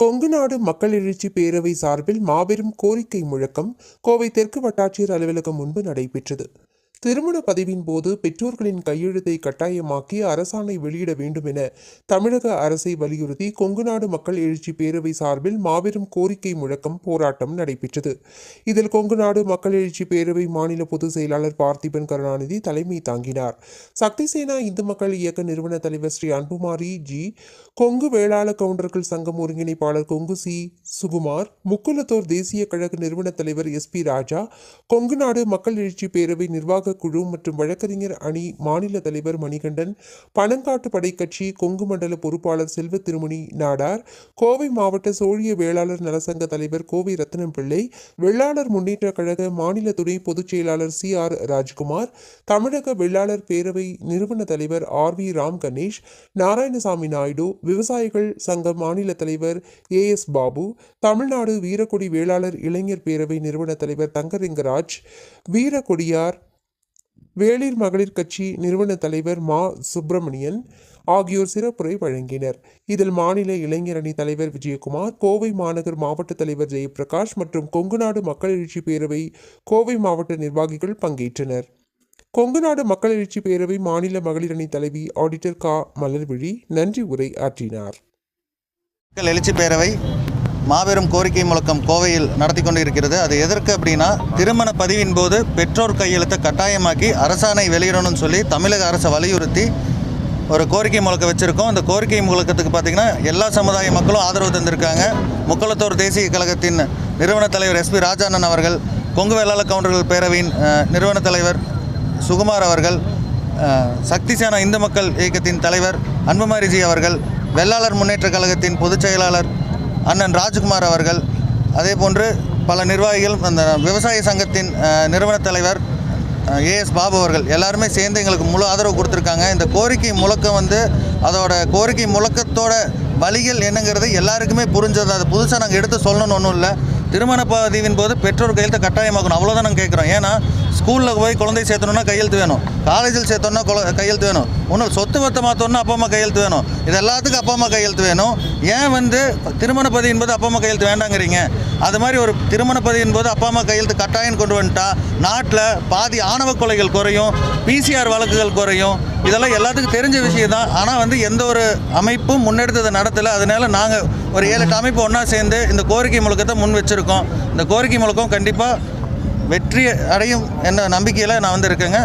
கொங்குநாடு மக்கள் எழுச்சி பேரவை சார்பில் மாபெரும் கோரிக்கை முழக்கம் கோவை தெற்கு வட்டாட்சியர் அலுவலகம் முன்பு நடைபெற்றது. திருமண பதிவின் போது பெற்றோர்களின் கையெழுத்தை கட்டாயமாக்கி அரசாணை வெளியிட வேண்டும் என தமிழக அரசை வலியுறுத்தி கொங்குநாடு மக்கள் எழுச்சி பேரவை சார்பில் மாபெரும் கோரிக்கை முழக்கம் போராட்டம் நடைபெற்றது. இதில் கொங்குநாடு மக்கள் எழுச்சி பேரவை மாநில பொதுச் செயலாளர் பார்த்திபன் கருணாநிதி தலைமை தாங்கினார். சக்தி சேனா இந்து மக்கள் இயக்க நிறுவன தலைவர் ஸ்ரீ அன்புமாரி ஜி, கொங்கு வேளாள கவுண்டர்கள் சங்கம் ஒருங்கிணைப்பாளர் கொங்கு சி சுகுமார், முக்குலத்தோர் தேசிய கழக நிறுவன தலைவர் SP ராஜா, கொங்குநாடு மக்கள் எழுச்சி பேரவை நிர்வாக குழு மற்றும் வழக்கறிஞர் அணி மாநில தலைவர் மணிகண்டன், பனங்காட்டு படை கட்சி கொங்கு மண்டல பொறுப்பாளர் செல்வ திருமணி நாடார், கோவை மாவட்ட சோழிய வேளாளர் நலசங்க தலைவர் கோவை ரத்னம் பிள்ளை, வெள்ளாளர் முன்னேற்ற கழக மாநில துணை பொதுச் செயலாளர் CR ராஜ்குமார், தமிழக வெள்ளாளர் பேரவை நிறுவன தலைவர் RV ராம் கணேஷ், நாராயணசாமி நாயுடு, விவசாயிகள் சங்க மாநில தலைவர் AS பாபு, தமிழ்நாடு வீரக்கொடி வேளாளர் இளைஞர் பேரவை நிறுவன தலைவர் தங்கரெங்கராஜ், வீரக்கொடியார் வேளிர் மகளிர் கட்சி நிறுவன தலைவர் மா சுப்பிரமணியன் ஆகியோர் சிறப்புரை வழங்கினர். இதில் மாநில இளைஞர் அணி தலைவர் விஜயகுமார், கோவை மாநகர் மாவட்ட தலைவர் ஜெயபிரகாஷ் மற்றும் கொங்குநாடு மக்கள் எழுச்சி பேரவை கோவை மாவட்ட நிர்வாகிகள் பங்கேற்றனர். கொங்குநாடு மக்கள் எழுச்சி பேரவை மாநில மகளிர் அணி தலைவி ஆடிட்டர் மலர்விழி நன்றி உரை ஆற்றினார். எழுச்சி பேரவை மாபெரும் கோரிக்கை முழக்கம் கோவையில் நடத்தி கொண்டு இருக்கிறது. அது எதற்கு அப்படின்னா, திருமண பதிவின் போது பெற்றோர் கையெழுத்தை கட்டாயமாக்கி அரசாணை வெளியிடணும்னு சொல்லி தமிழக அரசை வலியுறுத்தி ஒரு கோரிக்கை முழக்கம் வச்சுருக்கோம். அந்த கோரிக்கை முழக்கத்துக்கு பார்த்திங்கன்னா எல்லா சமுதாய மக்களும் ஆதரவு தந்திருக்காங்க. முக்குலத்தோர் தேசிய கழகத்தின் நிறுவன தலைவர் SP ராஜாண்ணன் அவர்கள், கொங்கு வேளாள கவுண்டர்கள் பேரவையின் நிறுவன தலைவர் சுகுமார் அவர்கள், சக்தி சேனா இந்து மக்கள் இயக்கத்தின் தலைவர் அன்புமாரிஜி அவர்கள், வெள்ளாளர் முன்னேற்ற கழகத்தின் பொதுச் செயலாளர் அண்ணன் ராஜ்குமார் அவர்கள், அதே போன்று பல நிர்வாகிகள், அந்த விவசாய சங்கத்தின் நிறுவன தலைவர் AS பாபு அவர்கள் எல்லாருமே சேர்ந்து எங்களுக்கு முழு ஆதரவு கொடுத்துருக்காங்க. இந்த கோரிக்கை முழக்கம் அதோட கோரிக்கை முழக்கத்தோட வழிகள் என்னங்கிறது எல்லாருக்குமே புரிஞ்சது. அது புதுசாக நாங்கள் எடுத்து சொல்லணும்னு ஒன்றும் இல்லை. திருமண பதிவின் போது பெற்றோர் கையெழுத்தை கட்டாயமாக்கணும், அவ்வளோதான் நாங்கள் கேட்குறோம். ஏன்னா ஸ்கூலில் போய் குழந்தை சேர்த்தணுன்னா கையெழுத்து வேணும், காலேஜில் சேர்த்தோன்னா கையெழுத்து வேணும், ஒன்றும் சொத்து பத்தை மாற்றோன்னா அப்பா அம்மா கையெழுத்து வேணும். இது எல்லாத்துக்கும் அப்பா அம்மா கையெழுத்து வேணும். ஏன் திருமண பதிவின் போது அப்பா அம்மா கையெழுத்து வேண்டாங்கிறீங்க? அது மாதிரி ஒரு திருமண பதிவின் போது அப்பா அம்மா கையெழுத்து கட்டாயம் கொண்டு வந்துட்டா நாட்டில் பாதி ஆணவ கொலைகள் குறையும், PCR வழக்குகள் குறையும். இதெல்லாம் எல்லாத்துக்கும் தெரிஞ்ச விஷயம் தான். ஆனால் எந்த ஒரு அமைப்பும் முன்னெடுத்ததை நடத்தலை. அதனால நாங்கள் ஒரு 7-8 அமைப்பு ஒன்றா சேர்ந்து இந்த கோரிக்கை முழக்கத்தை முன் வச்சுருக்கோம். இந்த கோரிக்கை முழக்கம் கண்டிப்பாக வெற்றி அடையும் என்ற நம்பிக்கையில் நான் இருக்கேங்க.